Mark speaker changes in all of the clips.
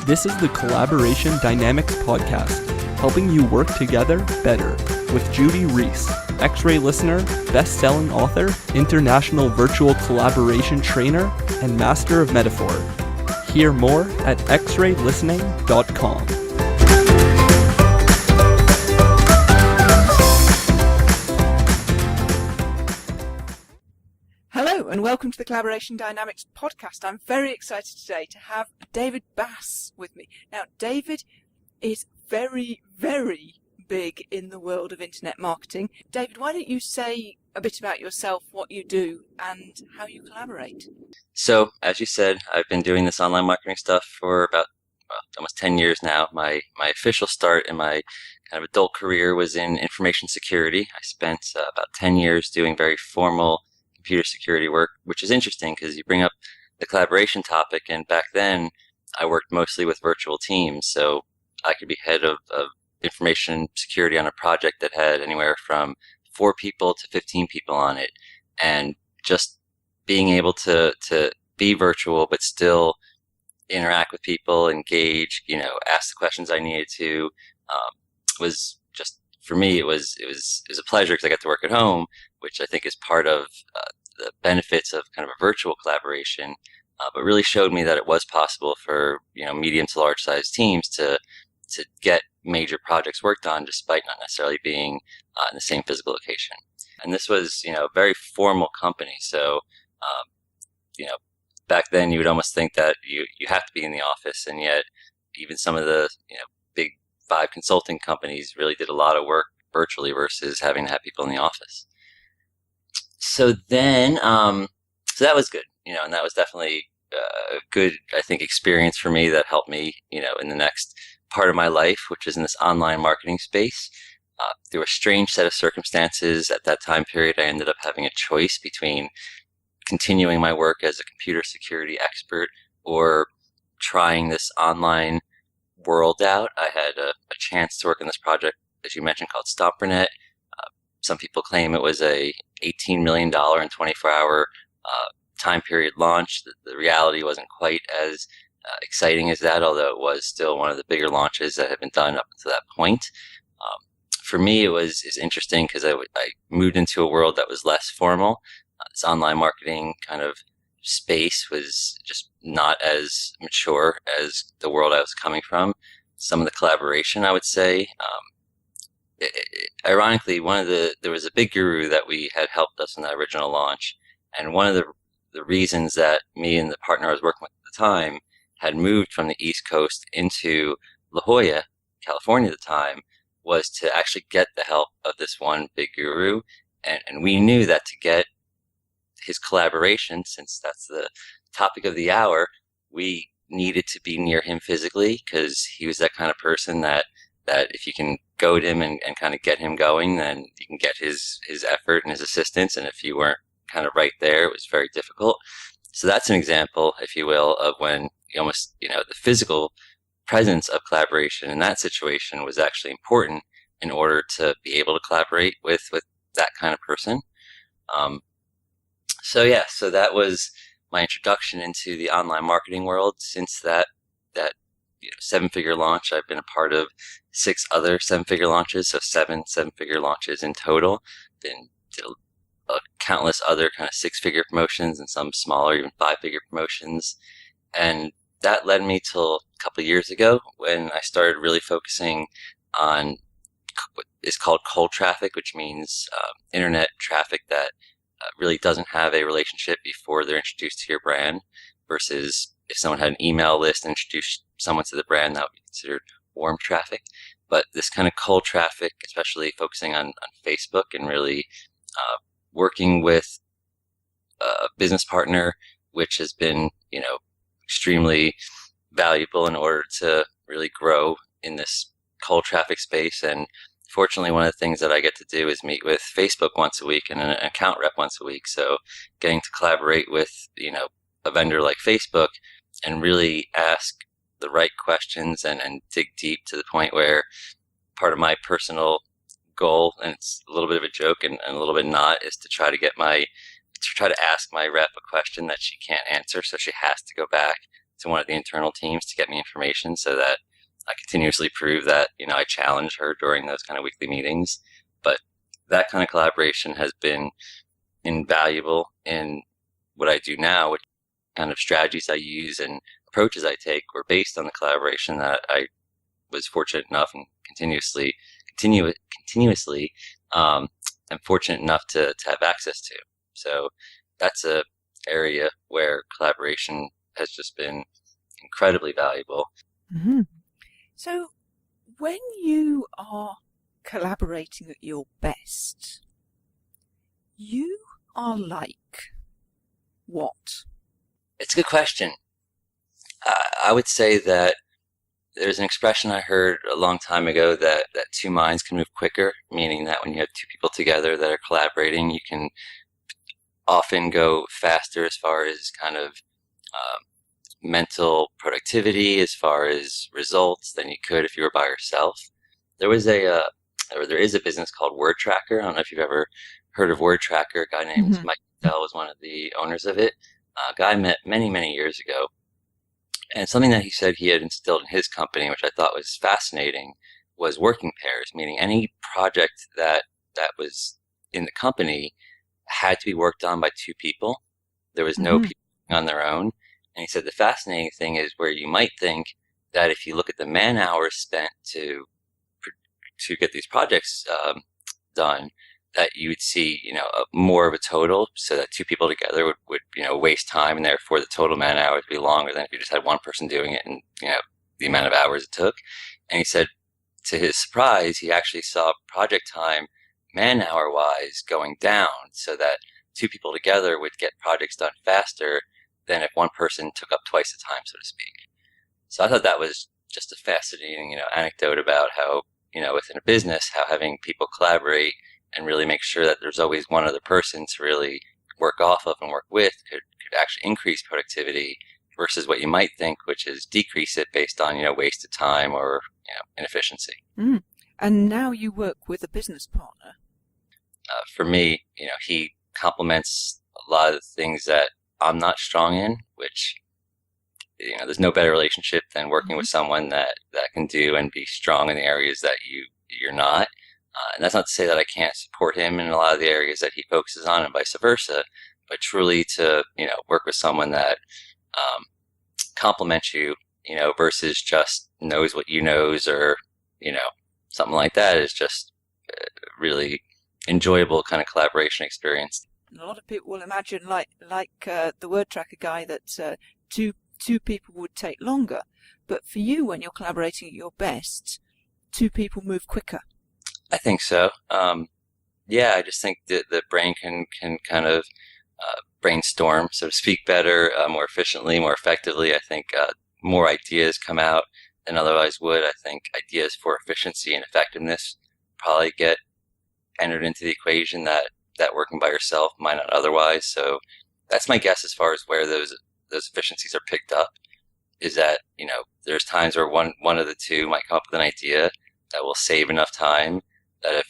Speaker 1: This is the Collaboration Dynamics Podcast, helping you work together better with Judy Reese, X-Ray listener, best-selling author, international virtual collaboration trainer, and master of metaphor. Hear more at xraylistening.com.
Speaker 2: Hello and welcome to the Collaboration Dynamics podcast. I'm very excited today to have David Bass with me. Now, David is very, very big in the world of internet marketing. David, why don't you say a bit about yourself, what you do, and how you collaborate?
Speaker 3: So, as you said, I've been doing this online marketing stuff for about almost 10 years now. My official start in my kind of adult career was in information security. I spent about 10 years doing very formal computer security work, which is interesting because you bring up the collaboration topic, and back then I worked mostly with virtual teams, so I could be head of information security on a project that had anywhere from 4 people to 15 people on it, and just being able to be virtual but still interact with people, engage, ask the questions I needed to, was just, for me, it was a pleasure because I got to work at home, which I think is part of the benefits of kind of a virtual collaboration, but really showed me that it was possible for medium to large size teams to get major projects worked on despite not necessarily being in the same physical location. And this was a very formal company, so back then you would almost think that you have to be in the office, and yet even some of the big 5 consulting companies really did a lot of work virtually versus having to have people in the office. So then, so that was good, and that was definitely a good, I think, experience for me that helped me, in the next part of my life, which is in this online marketing space. Through a strange set of circumstances at that time period, I ended up having a choice between continuing my work as a computer security expert or trying this online world out. I had a chance to work on this project, as you mentioned, called StomperNet. Some people claim it was a $18 million and 24-hour time period launch. The reality wasn't quite as exciting as that, although it was still one of the bigger launches that had been done up to that point. For me, it was interesting because I moved into a world that was less formal. This online marketing kind of space was just not as mature as the world I was coming from. Some of the collaboration, I would say, ironically, there was a big guru that we had helped us in that original launch, and one of the reasons that me and the partner I was working with at the time had moved from the East Coast into La Jolla, California at the time, was to actually get the help of this one big guru, and we knew that to get his collaboration, since that's the topic of the hour, we needed to be near him physically, because he was that kind of person that if you can goad him and kind of get him going, then you can get his effort and his assistance. And if you weren't kind of right there, it was very difficult. So that's an example, if you will, of when you almost, the physical presence of collaboration in that situation was actually important in order to be able to collaborate with that kind of person. So that was my introduction into the online marketing world. Since that 7-figure launch, I've been a part of 6 other 7-figure launches, so 7 7-figure launches in total. Did countless other kind of 6-figure promotions and some smaller, even 5-figure promotions. And that led me till a couple of years ago when I started really focusing on what is called cold traffic, which means internet traffic that really doesn't have a relationship before they're introduced to your brand, versus if someone had an email list and introduced someone to the brand, that would be considered warm traffic. But this kind of cold traffic, especially focusing on Facebook and really working with a business partner, which has been, extremely valuable in order to really grow in this cold traffic space. And fortunately, one of the things that I get to do is meet with Facebook once a week and an account rep once a week. So getting to collaborate with, a vendor like Facebook and really ask the right questions and dig deep to the point where part of my personal goal, and it's a little bit of a joke and a little bit not, is to try to ask my rep a question that she can't answer, so she has to go back to one of the internal teams to get me information so that I continuously prove that, I challenge her during those kind of weekly meetings. But that kind of collaboration has been invaluable in what I do now, which kind of strategies I use and approaches I take were based on the collaboration that I was fortunate enough and continuously am fortunate enough to have access to. So that's a area where collaboration has just been incredibly valuable.
Speaker 2: Mm-hmm. So when you are collaborating at your best, you are like what?
Speaker 3: It's a good question. I would say that there's an expression I heard a long time ago that two minds can move quicker, meaning that when you have two people together that are collaborating, you can often go faster as far as kind of mental productivity, as far as results, than you could if you were by yourself. There is a business called Word Tracker. I don't know if you've ever heard of Word Tracker. A guy named Mike Dell was one of the owners of it. A guy I met many, many years ago. And something that he said he had instilled in his company, which I thought was fascinating, was working pairs, meaning any project that was in the company had to be worked on by two people. There was no people on their own. And he said the fascinating thing is where you might think that if you look at the man hours spent to get these projects done, that you would see, more of a total, so that two people together would waste time, and therefore the total man hours would be longer than if you just had one person doing it and, the amount of hours it took. And he said, to his surprise, he actually saw project time man hour wise going down, so that two people together would get projects done faster than if one person took up twice the time, so to speak. So I thought that was just a fascinating, anecdote about how, within a business, how having people collaborate and really make sure that there's always one other person to really work off of and work with could actually increase productivity versus what you might think, which is decrease it based on, wasted time or, inefficiency.
Speaker 2: And now you work with a business partner.
Speaker 3: For me, he complements a lot of the things that I'm not strong in, which, there's no better relationship than working with someone that can do and be strong in the areas that you're not. And that's not to say that I can't support him in a lot of the areas that he focuses on and vice versa, but truly to, work with someone that complements you, versus just knows what you knows or, something like that is just really enjoyable kind of collaboration experience.
Speaker 2: A lot of people will imagine like the Word Tracker guy that two people would take longer. But for you, when you're collaborating at your best, two people move quicker.
Speaker 3: I think so. I just think that the brain can kind of brainstorm, so to speak, better, more efficiently, more effectively. I think more ideas come out than otherwise would. I think ideas for efficiency and effectiveness probably get entered into the equation that working by yourself might not otherwise. So that's my guess as far as where those efficiencies are picked up, is that, there's times where one of the two might come up with an idea that will save enough time that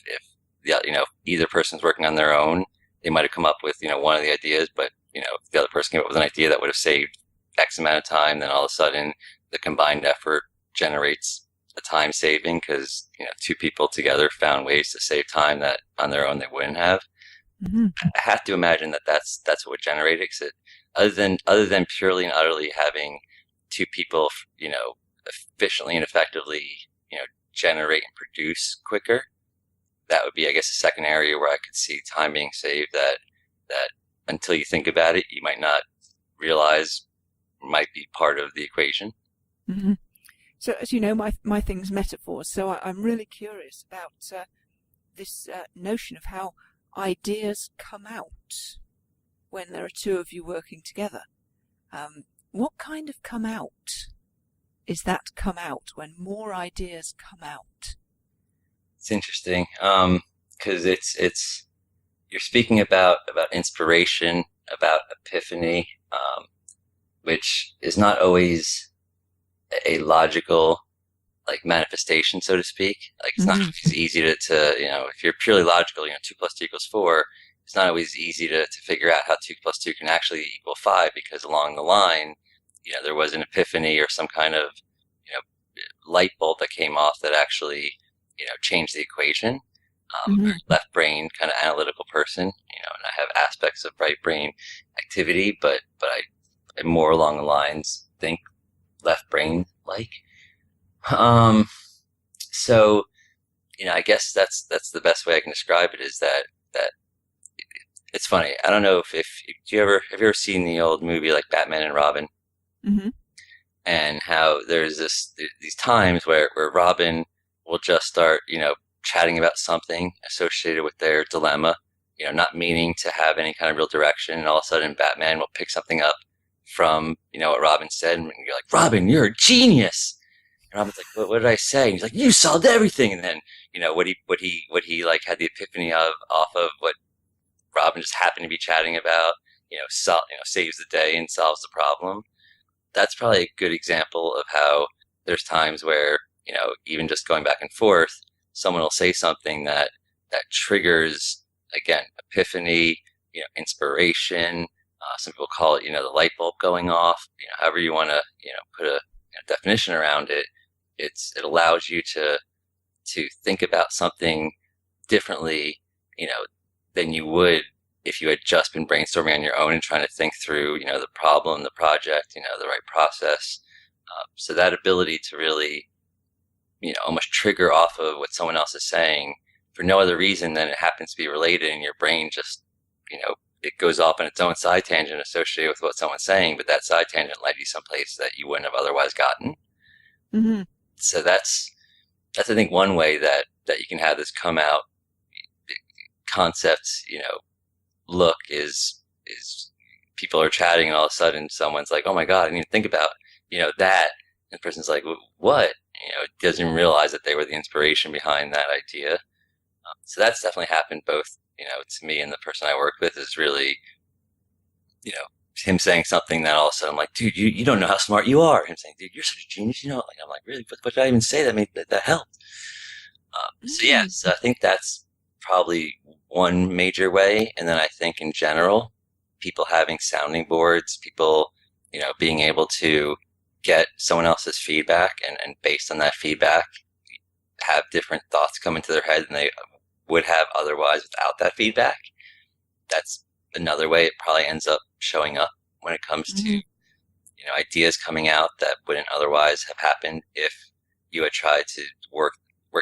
Speaker 3: if either person's working on their own, they might have come up with, one of the ideas, but, if the other person came up with an idea that would have saved X amount of time, then all of a sudden the combined effort generates a time saving because, two people together found ways to save time that on their own they wouldn't have. I have to imagine that that's what would generate it. 'Cause other than purely and utterly having two people, efficiently and effectively, generate and produce quicker, that would be, I guess, a second area where I could see time being saved that until you think about it, you might not realize might be part of the equation.
Speaker 2: So, as you know, my thing's metaphors. So I'm really curious about this notion of how ideas come out when there are two of you working together. What kind of come out is that come out when more ideas come out?
Speaker 3: It's interesting because it's you're speaking about inspiration, about epiphany, which is not always a logical manifestation, so to speak. It's not always easy to if you're purely logical, 2 + 2 = 4. It's not always easy to figure out how 2 + 2 can actually equal 5, because along the line, there was an epiphany or some kind of, light bulb that came off that actually, changed the equation.
Speaker 2: Hmm.
Speaker 3: Left brain kind of analytical person, and I have aspects of right brain activity, but I'm more along the lines think left brain like. Um, so, I guess that's the best way I can describe it is that it's funny. I don't know if do you ever have you ever seen the old movie like Batman and Robin,
Speaker 2: Hmm.
Speaker 3: and how there's these times where Robin will just start, chatting about something associated with their dilemma, not meaning to have any kind of real direction, and all of a sudden Batman will pick something up from, what Robin said, and you're like, Robin, you're a genius. And Robin's like, what did I say? And he's like, you solved everything. And then, what he like had the epiphany of off of what Robin just happened to be chatting about, saves the day and solves the problem. That's probably a good example of how there's times where, even just going back and forth, someone will say something that triggers, again, epiphany, inspiration. Some people call it, the light bulb going off. However you want to, put a definition around it. It allows you to think about something differently, than you would if you had just been brainstorming on your own and trying to think through, the problem, the project, the right process. So that ability to really, almost trigger off of what someone else is saying for no other reason than it happens to be related, and your brain just, it goes off on its own side tangent associated with what someone's saying, but that side tangent led you someplace that you wouldn't have otherwise gotten.
Speaker 2: Hmm.
Speaker 3: So that's I think one way that you can have this come out concept, look is people are chatting and all of a sudden someone's like, oh my God, I didn't even think about, that. And the person's like, what? Doesn't even realize that they were the inspiration behind that idea. So that's definitely happened both, to me and the person I work with is really, him saying something that all of a sudden I'm like, dude, you don't know how smart you are. Him saying, dude, you're such a genius, like, I'm like, really? What did I even say that helped? So yeah, so I think that's probably one major way. And then I think in general, people having sounding boards, people, being able to get someone else's feedback and based on that feedback, have different thoughts come into their head than they would have otherwise without that feedback. That's another way it probably ends up showing up when it comes to, ideas coming out that wouldn't otherwise have happened if you had tried to work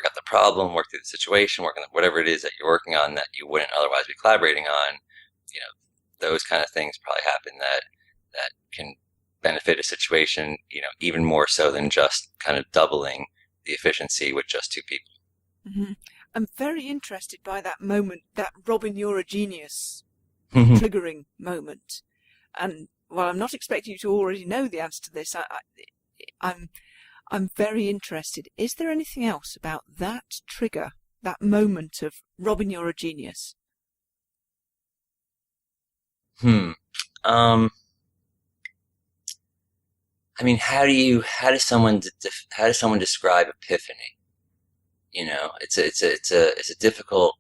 Speaker 3: out the problem, work through the situation, work on whatever it is that you're working on that you wouldn't otherwise be collaborating on. Those kind of things probably happen that can benefit a situation, even more so than just kind of doubling the efficiency with just two people.
Speaker 2: Hmm. I'm very interested by that moment, that Robin, you're a genius triggering moment. And while I'm not expecting you to already know the answer to this, I'm very interested. Is there anything else about that trigger, that moment of Robin, you're a genius?
Speaker 3: I mean, how does someone describe epiphany? It's a difficult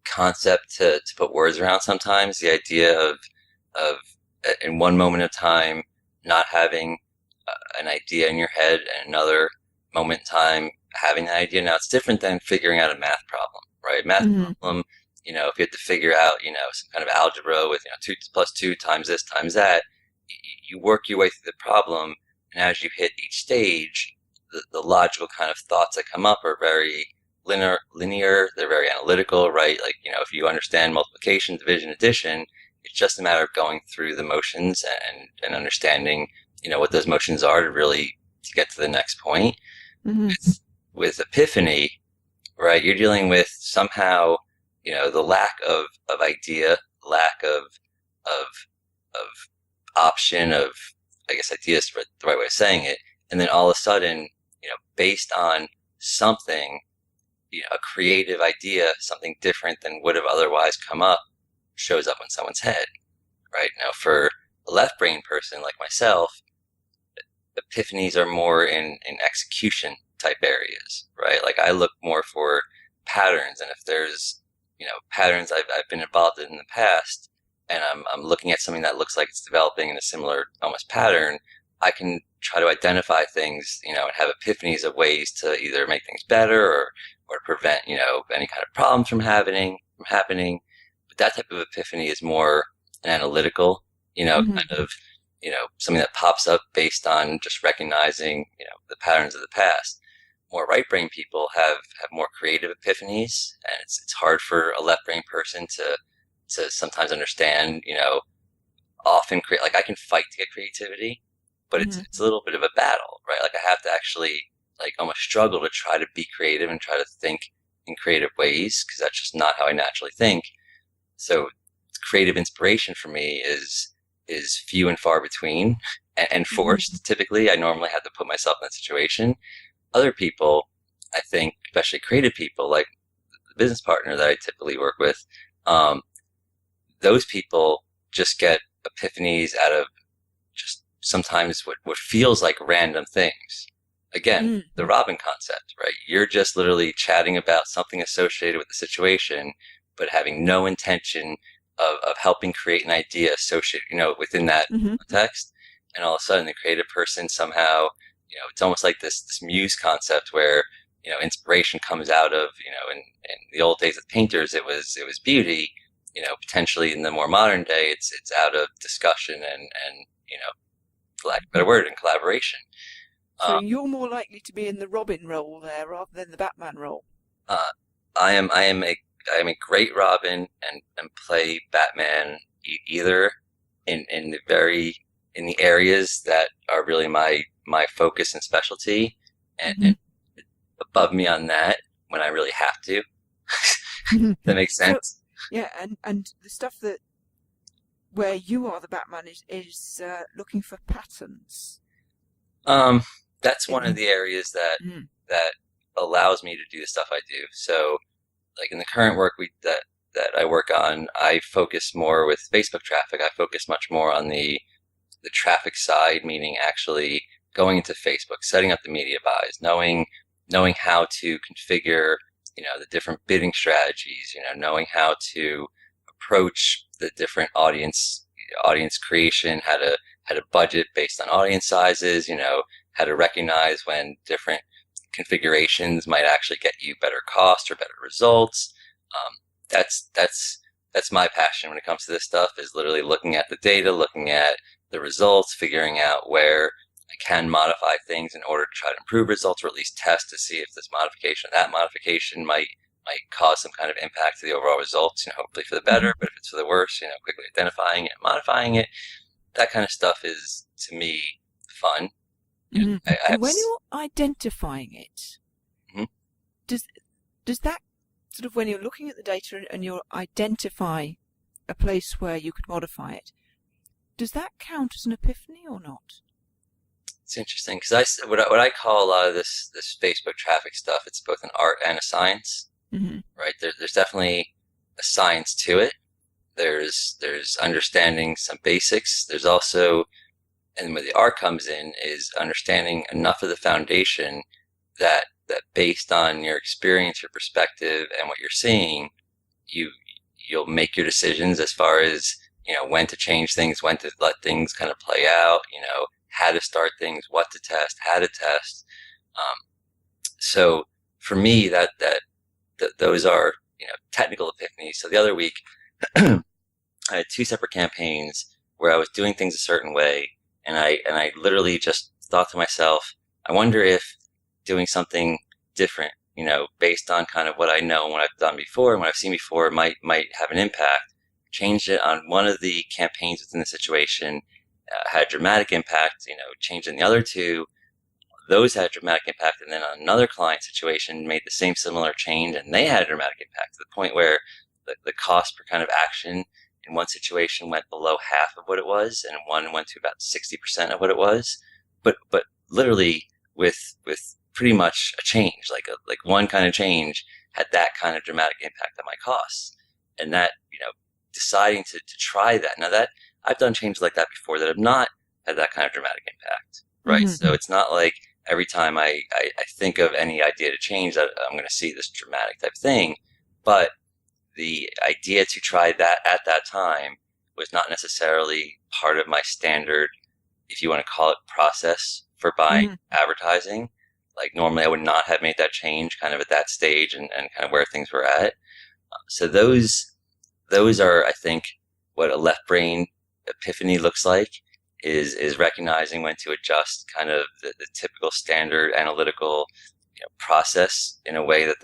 Speaker 3: concept to put words around sometimes. The idea of in one moment of time not having an idea in your head, and another moment in time having that idea. Now it's different than figuring out a math problem, right? Math problem, if you had to figure out, some kind of algebra with 2 plus 2 times this times that, you work your way through the problem, and as you hit each stage, the logical kind of thoughts that come up are very linear. They're very analytical, right? Like, if you understand multiplication, division, addition, it's just a matter of going through the motions and understanding, what those motions are to get to the next point. With epiphany, right? You're dealing with somehow, the lack of idea, lack of option of, I guess, ideas for the right way of saying it. And then all of a sudden, based on something, a creative idea, something different than would have otherwise come up, shows up in someone's head, right? Now, for a left brain person like myself, epiphanies are more in execution type areas, right? Like, I look more for patterns, and if there's, patterns I've been involved in the past, and I'm looking at something that looks like it's developing in a similar almost pattern, I can try to identify things, and have epiphanies of ways to either make things better or prevent, any kind of problems from happening. But that type of epiphany is more an analytical, kind of, something that pops up based on just recognizing, the patterns of the past. More right brain people have more creative epiphanies, and it's hard for a left brain person to sometimes understand, often create, like I can fight to get creativity, but it's a little bit of a battle, right? Like I have to actually like almost struggle to try to be creative and try to think in creative ways, because that's just not how I naturally think. So creative inspiration for me is few and far between and forced. Typically, I normally have to put myself in that situation. Other people, I think, especially creative people, like the business partner that I typically work with, those people just get epiphanies out of just sometimes what feels like random things. Again, the Robin concept, right? You're just literally chatting about something associated with the situation, but having no intention of helping create an idea associated, within that context. And all of a sudden, the creative person somehow, it's almost like this muse concept where, inspiration comes out of, in the old days of painters, it was beauty. Potentially in the more modern day, it's out of discussion and for lack of a better word, in collaboration.
Speaker 2: So you're more likely to be in the Robin role there rather than the Batman role.
Speaker 3: I am a great Robin and play Batman either in the areas that are really my focus and specialty, and above me on that when I really have to. That makes sense.
Speaker 2: So, yeah, and the stuff that where you are the Batman is looking for patterns.
Speaker 3: That's one of the areas that allows me to do the stuff I do. So, like in the current work that I work on, I focus more with Facebook traffic. I focus much more on the traffic side, meaning actually going into Facebook, setting up the media buys, knowing how to configure, the different bidding strategies, knowing how to approach the different audience creation, how to budget based on audience sizes, how to recognize when different configurations might actually get you better cost or better results. That's my passion when it comes to this stuff, is literally looking at the data, looking at the results, figuring out where I can modify things in order to try to improve results, or at least test to see if this modification or that modification might cause some kind of impact to the overall results, hopefully for the better, but if it's for the worse, quickly identifying it, modifying it. That kind of stuff is, to me, fun.
Speaker 2: And when you're identifying it, does that sort of, when you're looking at the data and you identify a place where you could modify it, does that count as an epiphany or not?
Speaker 3: It's interesting, because what I call a lot of this Facebook traffic stuff, it's both an art and a science, right? There's definitely a science to it. There's understanding some basics. There's also, and where the art comes in, is understanding enough of the foundation that based on your experience, your perspective, and what you're seeing, you'll make your decisions as far as, when to change things, when to let things kind of play out, how to start things, what to test, how to test. So for me, that those are, technical epiphanies. So the other week, I had 2 separate campaigns where I was doing things a certain way, and I literally just thought to myself, I wonder if doing something different, based on kind of what I know and what I've done before and what I've seen before might have an impact. Changed it on one of the campaigns within the situation, had a dramatic impact. Changed in the other 2. Those had a dramatic impact, and then on another client situation, made the same similar change, and they had a dramatic impact to the point where the cost per kind of action in one situation went below half of what it was, and one went to about 60% of what it was. But literally with pretty much a change, like one kind of change had that kind of dramatic impact on my costs. And that, deciding to try that. Now that I've done changes like that before that have not had that kind of dramatic impact, right? So it's not like every time I think of any idea to change that I'm going to see this dramatic type thing, but the idea to try that at that time was not necessarily part of my standard, if you want to call it, process for buying advertising. Like normally I would not have made that change kind of at that stage and kind of where things were at. So those are, I think, what a left brain epiphany looks like, is recognizing when to adjust kind of the typical standard analytical process in a way that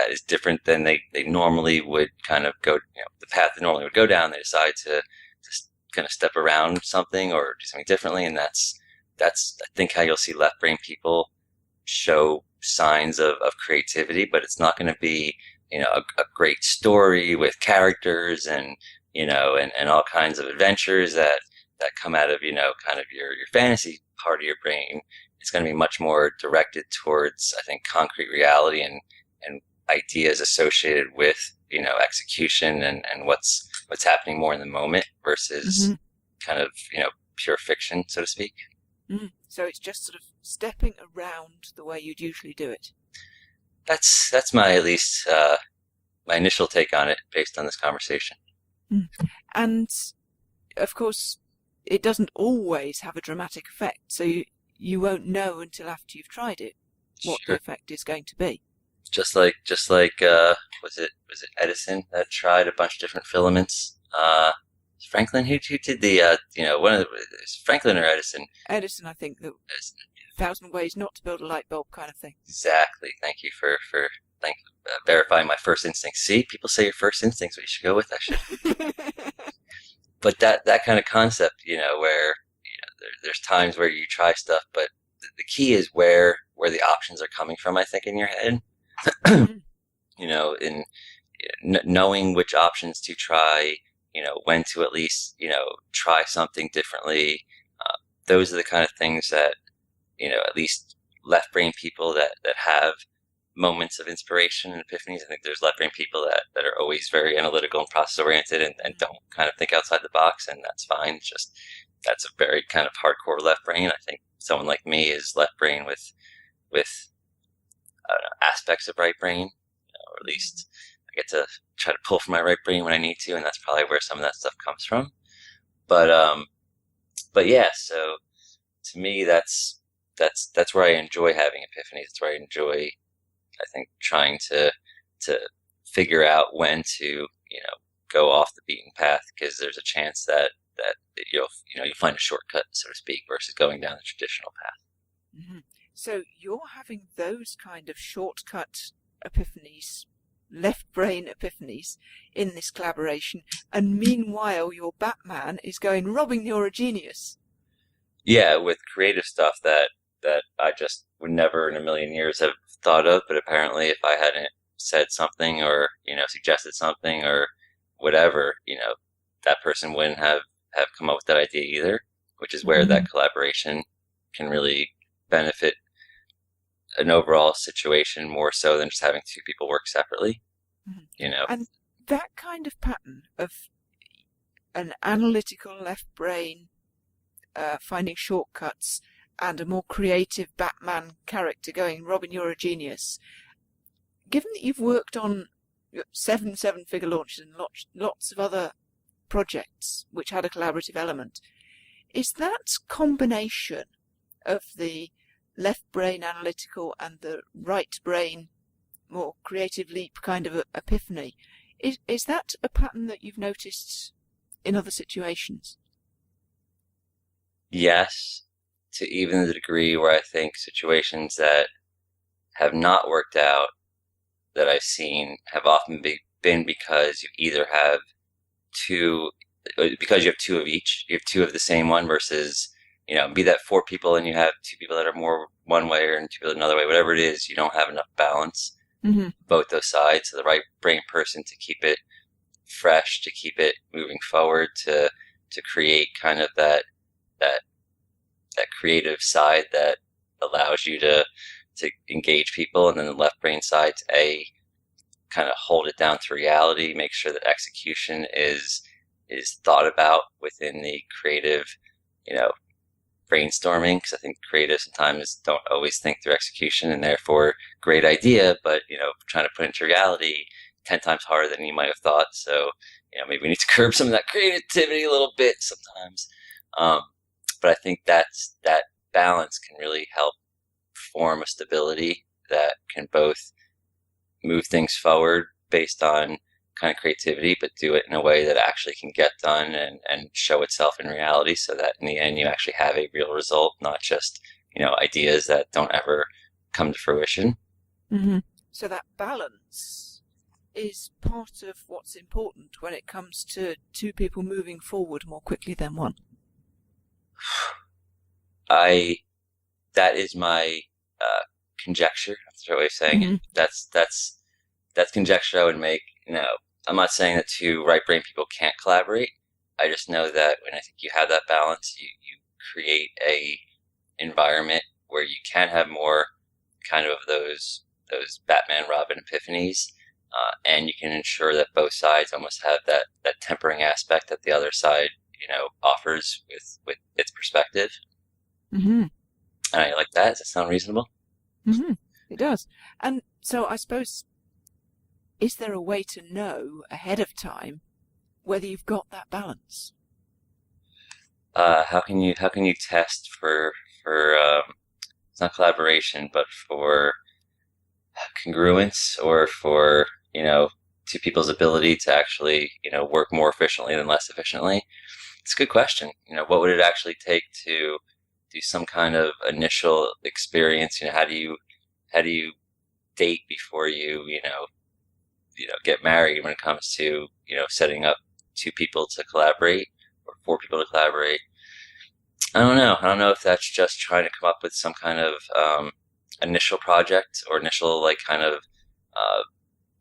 Speaker 3: is different than they normally would kind of go, the path they normally would go down. They decide to kind of step around something or do something differently. And that's I think how you'll see left brain people show signs of creativity, but it's not going to be, a great story with characters and all kinds of adventures that come out of, kind of your fantasy part of your brain. It's going to be much more directed towards, I think, concrete reality and ideas associated with, execution and what's happening more in the moment versus kind of, pure fiction, so to speak.
Speaker 2: So it's just sort of stepping around the way you'd usually do it.
Speaker 3: That's my, at least, my initial take on it based on this conversation.
Speaker 2: And of course, it doesn't always have a dramatic effect. So you won't know until after you've tried it what the effect is going to be.
Speaker 3: Just like was it Edison that tried a bunch of different filaments? Franklin, who did the one of the, Franklin or Edison?
Speaker 2: Edison, I think, the
Speaker 3: Edison,
Speaker 2: 1,000 ways not to build a light bulb kind of thing.
Speaker 3: Exactly. Thank you for verifying my first instinct. See, people say your first instinct's what you should go with. I should. But that kind of concept, where there's times where you try stuff, but the key is where the options are coming from. I think in your head, in knowing which options to try, when to at least try something differently. Those are the kind of things that at least left brain people that have moments of inspiration and epiphanies. I think there's left brain people that are always very analytical and process oriented and don't kind of think outside the box, and that's fine. It's just that's a very kind of hardcore left brain. I think someone like me is left brain with I don't know, aspects of right brain, or at least I get to try to pull from my right brain when I need to, and that's probably where some of that stuff comes from. But yeah, so to me that's where I enjoy having epiphanies. That's where I enjoy, I think, trying to figure out when to go off the beaten path, because there's a chance that you'll find a shortcut, so to speak, versus going down the traditional path.
Speaker 2: So you're having those kind of shortcut epiphanies, left brain epiphanies, in this collaboration, and meanwhile your Batman is going, Robin, you're a genius.
Speaker 3: Yeah, with creative stuff that I just would never in a million years have thought of, but apparently if I hadn't said something or suggested something or whatever, that person wouldn't have come up with that idea either, which is where that collaboration can really benefit an overall situation more so than just having two people work separately.
Speaker 2: And that kind of pattern of an analytical left brain finding shortcuts and a more creative Batman character going, Robin, you're a genius. Given that you've worked on 7 seven-figure launches and lots of other projects which had a collaborative element, is that combination of the left brain analytical and the right brain more creative leap kind of epiphany, is that a pattern that you've noticed in other situations?
Speaker 3: Yes, to even the degree where I think situations that have not worked out that I've seen have often been because you either have because you have two of each, you have two of the same one versus, be that 4 people and you have 2 people that are more one way and 2 people another way, whatever it is, you don't have enough balance, both those sides. So the right brain person to keep it fresh, to keep it moving forward, to create kind of that creative side that allows you to engage people, and then the left brain side to kind of hold it down to reality, make sure that execution is thought about within the creative, brainstorming, because I think creatives sometimes don't always think through execution, and therefore great idea, but trying to put it into reality 10 times harder than you might have thought. So maybe we need to curb some of that creativity a little bit sometimes. I think that balance can really help form a stability that can both move things forward based on kind of creativity, but do it in a way that actually can get done and show itself in reality, so that in the end you actually have a real result, not just, ideas that don't ever come to fruition.
Speaker 2: Mm-hmm. So that balance is part of what's important when it comes to two people moving forward more quickly than one.
Speaker 3: That is my conjecture. That's the right way of saying
Speaker 2: Mm-hmm.
Speaker 3: it. That's conjecture I would make. I'm not saying that two right brain people can't collaborate. I just know that when I think you have that balance, you create a environment where you can have more kind of those Batman Robin epiphanies, and you can ensure that both sides almost have that tempering aspect that the other side offers with its perspective.
Speaker 2: Mm-hmm.
Speaker 3: And I like that. Does that sound reasonable?
Speaker 2: Mm-hmm. It does. And so I suppose, is there a way to know ahead of time whether you've got that balance?
Speaker 3: How can you test for it's not collaboration, but for congruence, or for two people's ability to actually work more efficiently than less efficiently? It's a good question. What would it actually take to do some kind of initial experience? How do you date before you get married when it comes to setting up two people to collaborate or four people to collaborate? I don't know. I don't know if that's just trying to come up with some kind of initial project or initial kind of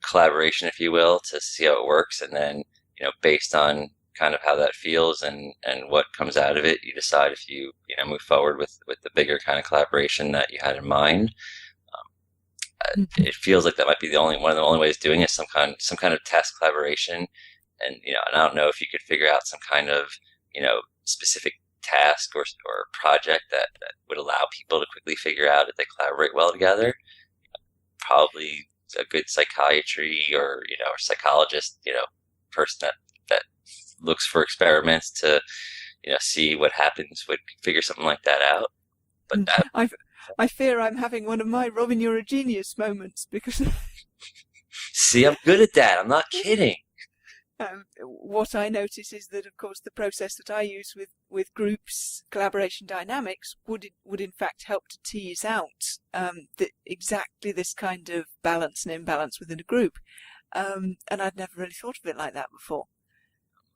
Speaker 3: collaboration, if you will, to see how it works, and then based on kind of how that feels and what comes out of it, you decide if you move forward with the bigger kind of collaboration that you had in mind. It feels like that might be one of the only ways of doing it, some kind of test collaboration, and and I don't know if you could figure out some kind of specific task or project that would allow people to quickly figure out if they collaborate well together. Probably a good psychiatry or or psychologist person that looks for experiments to see what happens would figure something like that out. But
Speaker 2: I fear I'm having one of my Robin, you're a genius moments, because
Speaker 3: see, I'm good at that. I'm not kidding.
Speaker 2: What I notice is that, of course, the process that I use with groups, collaboration dynamics, would in fact help to tease out exactly this kind of balance and imbalance within a group. And I'd never really thought of it like that before.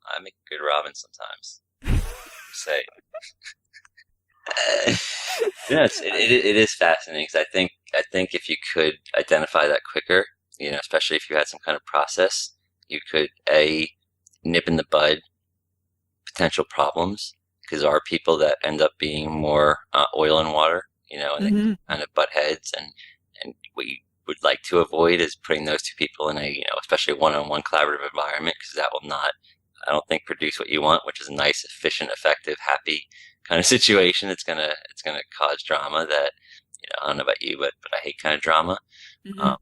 Speaker 3: I make a good Robin sometimes. Say. Yeah, it is fascinating, because I think if you could identify that quicker, especially if you had some kind of process, you could nip in the bud potential problems, because there are people that end up being more oil and water, and
Speaker 2: Mm-hmm.
Speaker 3: they kind of butt heads, and what you would like to avoid is putting those two people in a especially one-on-one collaborative environment, because that will not, I don't think, produce what you want, which is a nice, efficient, effective, happy kind of situation. It's gonna cause drama that I don't know about you, but I hate kind of drama.
Speaker 2: Mm-hmm.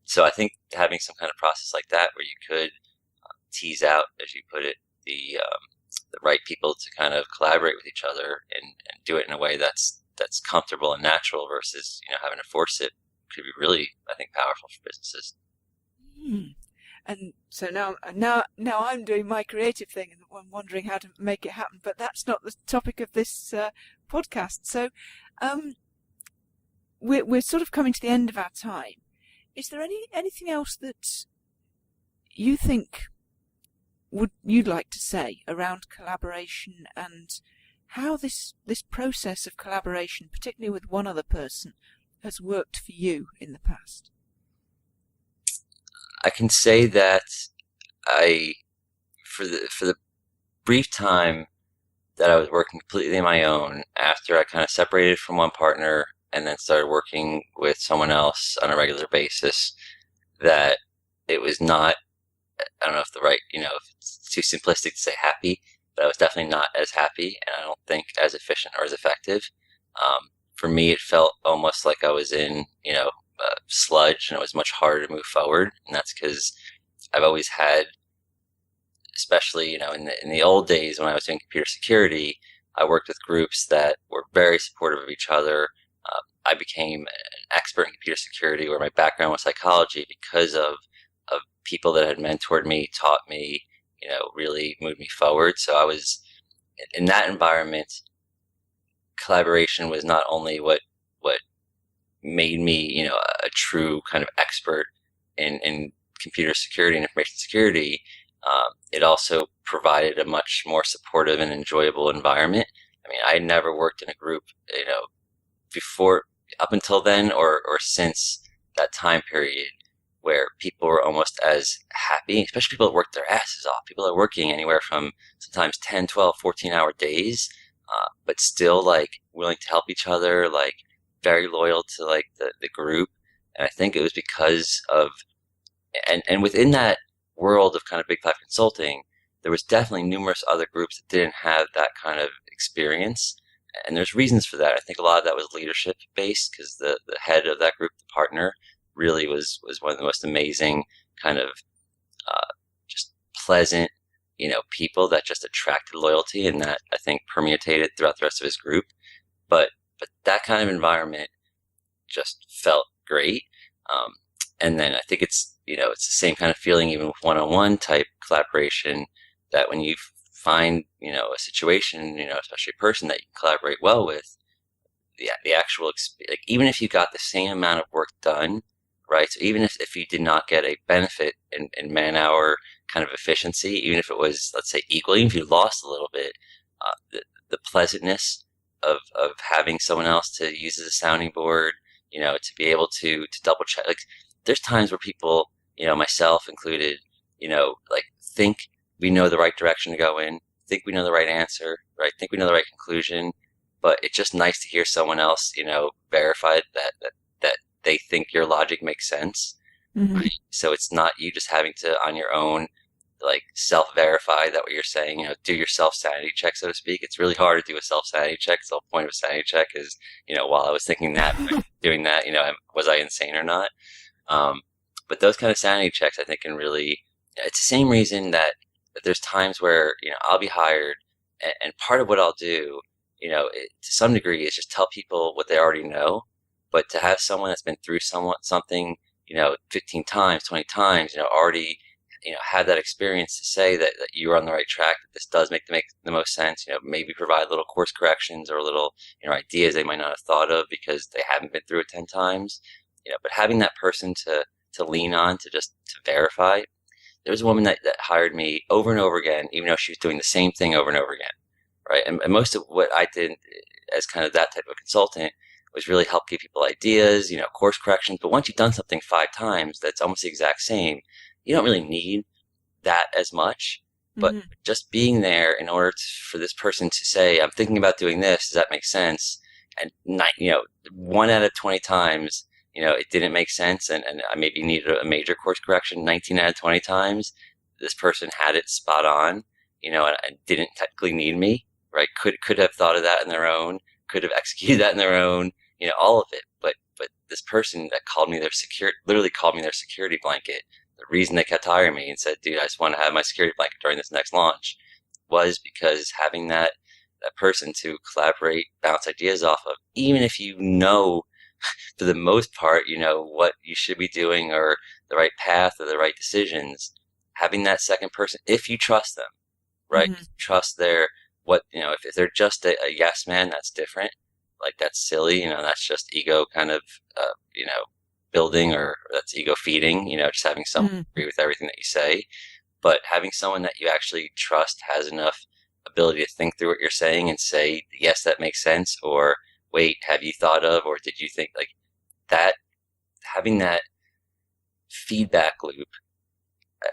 Speaker 3: So I think having some kind of process like that, where you could tease out, as you put it, the right people to kind of collaborate with each other and do it in a way that's comfortable and natural, versus having to force it, could be really, I think, powerful for businesses.
Speaker 2: And so now I'm doing my creative thing, and I'm wondering how to make it happen. But that's not the topic of this podcast. So we're sort of coming to the end of our time. Is there anything else that you think you'd like to say around collaboration, and how this process of collaboration, particularly with one other person, has worked for you in the past?
Speaker 3: I can say that for the brief time that I was working completely on my own, after I kind of separated from one partner and then started working with someone else on a regular basis, that it was not, I don't know if if it's too simplistic to say happy, but I was definitely not as happy, and I don't think as efficient or as effective. For me, it felt almost like I was in, sludge, and it was much harder to move forward. And that's because I've always had, especially, in the old days when I was doing computer security, I worked with groups that were very supportive of each other. I became an expert in computer security, where my background was psychology, because of people that had mentored me, taught me, really moved me forward. So I was in that environment. Collaboration was not only what made me, a true kind of expert in computer security and information security. It also provided a much more supportive and enjoyable environment. I mean, I had never worked in a group, before, up until then, or since that time period, where people were almost as happy, especially people that worked their asses off. People that are working anywhere from sometimes 10, 12, 14-hour days, but still like willing to help each other, like very loyal to like the group. And I think it was because of, and within that world of kind of Big Five consulting, there was definitely numerous other groups that didn't have that kind of experience. And there's reasons for that. I think a lot of that was leadership based, because the head of that group, the partner, really was one of the most amazing kind of just pleasant, people that just attracted loyalty, and that I think permeated throughout the rest of his group. But that kind of environment just felt great. And then I think it's the same kind of feeling even with one-on-one type collaboration, that when you find, a situation, especially a person that you can collaborate well with, the actual, like, even if you got the same amount of work done, right? So even if you did not get a benefit in man-hour kind of efficiency, even if it was, let's say, equal, even if you lost a little bit, the pleasantness of having someone else to use as a sounding board, to be able to double check. Like, there's times where people, myself included, like, think we know the right direction to go in, think we know the right answer, right? Think we know the right conclusion, but it's just nice to hear someone else, verify that they think your logic makes sense.
Speaker 2: Mm-hmm.
Speaker 3: Right? So it's not you just having to, on your own, like, self-verify that what you're saying, do your self-sanity check, so to speak. It's really hard to do a self-sanity check. So the whole point of a sanity check is, while I was thinking that, doing that, was I insane or not? But those kind of sanity checks, I think, can really, it's the same reason that there's times where, I'll be hired, and part of what I'll do, to some degree, is just tell people what they already know. But to have someone that's been through something, 15 times, 20 times, already, have that experience to say that you're on the right track, that this does make the most sense, maybe provide little course corrections or little, ideas they might not have thought of because they haven't been through it 10 times, but having that person to lean on, to verify. There was a woman that hired me over and over again, even though she was doing the same thing over and over again, right? And most of what I did as kind of that type of consultant was really help give people ideas, course corrections. But once you've done something 5 times that's almost the exact same, you don't really need that as much. But just being there in order for this person to say, I'm thinking about doing this, does that make sense? And 1 out of 20 times, it didn't make sense, and I maybe needed a major course correction. 19 out of 20 times, this person had it spot on, and didn't technically need me, right? Could have thought of that on their own, could have executed that on their own, all of it. But this person that literally called me their security blanket, the reason they kept hiring me and said, dude, I just want to have my security blanket during this next launch, was because having that person to collaborate, bounce ideas off of, even if for the most part, what you should be doing, or the right path, or the right decisions, having that second person, if you trust them, right? Trust if they're just a yes man, that's different. Like, that's silly, that's just ego kind of, building, or that's ego feeding, just having someone agree with everything that you say. But having someone that you actually trust has enough ability to think through what you're saying and say, yes, that makes sense, or wait, have you thought of, or did you think, like that, having that feedback loop,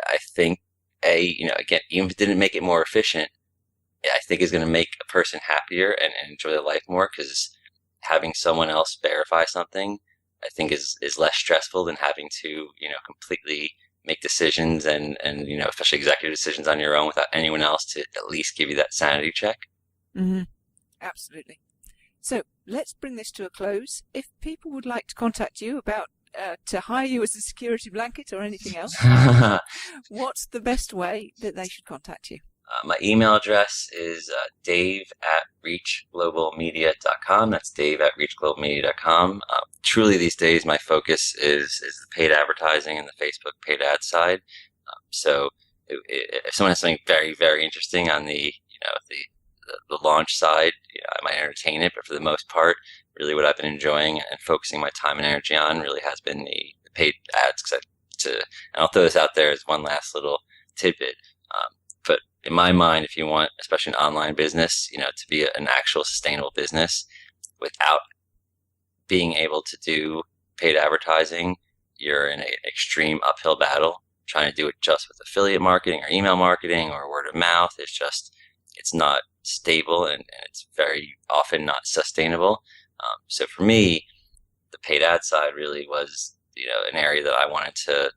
Speaker 3: I think, again, even if it didn't make it more efficient, I think is going to make a person happier and enjoy their life more, because having someone else verify something, I think is less stressful than having to, completely make decisions and especially executive decisions on your own without anyone else to at least give you that sanity check.
Speaker 2: Absolutely. So let's bring this to a close. If people would like to contact you about to hire you as a security blanket or anything else, what's the best way that they should contact you?
Speaker 3: My email address is dave@reachglobalmedia.com. That's dave@reachglobalmedia.com. Truly, these days, my focus is the paid advertising and the Facebook paid ad side. So, if someone has something very, very interesting on the launch side, I might entertain it. But for the most part, really, what I've been enjoying and focusing my time and energy on really has been the paid ads. And I'll throw this out there as one last little tidbit. But in my mind, if you want, especially an online business, to be an actual sustainable business without being able to do paid advertising, you're in an extreme uphill battle. Trying to do it just with affiliate marketing or email marketing or word of mouth it's not stable, and it's very often not sustainable. So for me, the paid ad side really was, an area that I wanted to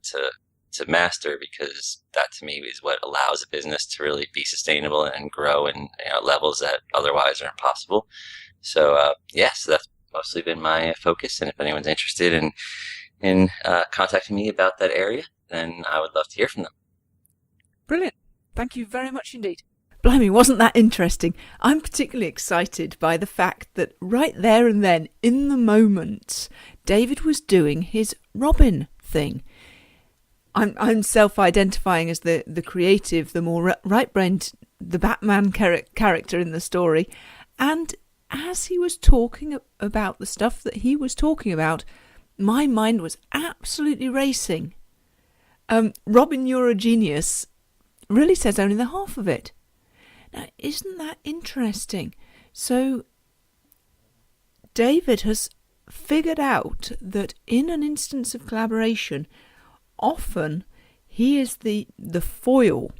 Speaker 3: master, because that to me is what allows a business to really be sustainable and grow in levels that otherwise are impossible. So so that's mostly been my focus. And if anyone's interested in contacting me about that area, then I would love to hear from them.
Speaker 2: Brilliant. Thank you very much indeed. Blimey, wasn't that interesting? I'm particularly excited by the fact that right there and then, in the moment, David was doing his Robin thing. I'm self-identifying as the creative, the more right-brained, the Batman character in the story. And as he was talking about the stuff that he was talking about, my mind was absolutely racing. Robin, you're a genius really says only the half of it. Now, isn't that interesting? So, David has figured out that in an instance of collaboration, often he is the foil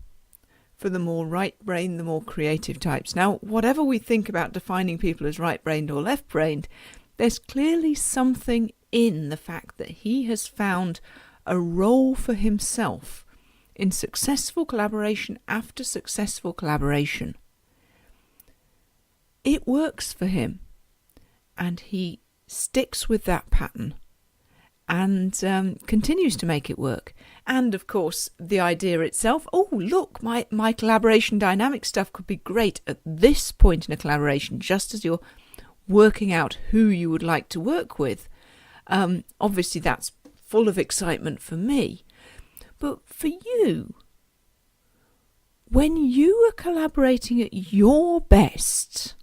Speaker 2: for the more right-brained, the more creative types. Now, whatever we think about defining people as right-brained or left-brained, there's clearly something in the fact that he has found a role for himself in successful collaboration after successful collaboration. It works for him, and he sticks with that pattern and continues to make it work. And of course, the idea itself, oh look, my collaboration dynamic stuff could be great at this point in a collaboration, just as you're working out who you would like to work with. Obviously that's full of excitement for me. But for you, when you are collaborating at your best,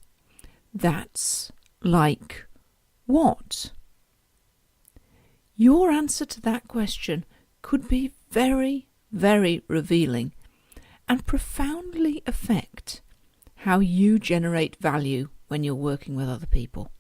Speaker 2: that's like what? Your answer to that question could be very, very revealing and profoundly affect how you generate value when you're working with other people.